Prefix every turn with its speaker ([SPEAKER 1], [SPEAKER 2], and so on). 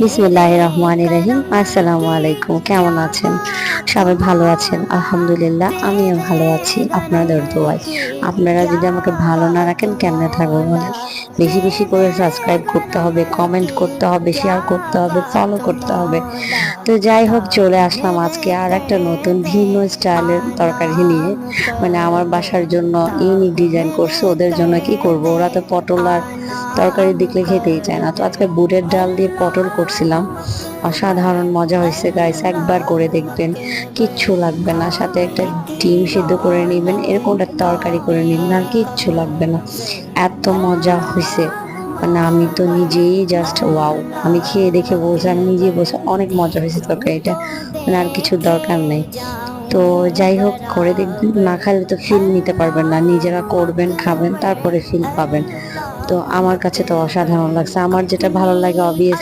[SPEAKER 1] বিসমিল্লাহির রহমানির রহিম। আসসালামু আলাইকুম। কেমন আছেন? সবাই ভালো আছেন? আলহামদুলিল্লাহ আমিও ভালো আছি আপনাদের দোয়ায়। আপনারা যদি আমাকে ভালো না রাখেন কেমনে থাকবো বলেন? বেশি বেশি করে সাবস্ক্রাইব করতে হবে, কমেন্ট করতে হবে, শেয়ার করতে হবে, ফলো করতে হবে। তো যাই হোক, চলে আসলাম আজকে আর একটা নতুন ভিন্ন স্টাইলের তরকারি নিয়ে। মানে আমার বাসার জন্য ইউনিক ডিজাইন করছে, ওদের জন্য কি করব, ওরা তো পটল আর তরকারি দেখলে খেতেই চায় না। তো আজকে বুটের ডাল দিয়ে পটল করছিলাম, অসাধারণ মজা হয়েছে গাইস, একবার করে দেখবেন, কিচ্ছু লাগবে না, সাথে একটা ডিম সিদ্ধ করে নেবেন, এরকম একটা তরকারি করে নেবেন, আর কিচ্ছু লাগবে না, এত মজা হয়েছে। মানে আমি তো নিজেই জাস্ট ওয়াও, আমি খেয়ে দেখে বলছি, আমি নিজেই বলছি অনেক মজা হয়েছে তরকারিটা, মানে আর কিছু দরকার নেই। তো যাই হোক, করে দেখবেন, না খাইলে তো ফিল নিতে পারবেন না, নিজেরা করবেন খাবেন তারপরে ফিল পাবেন। তো আমার কাছে তো অসাধারণ লাগছে, আমার যেটা ভালো লাগে অবভিয়াসলি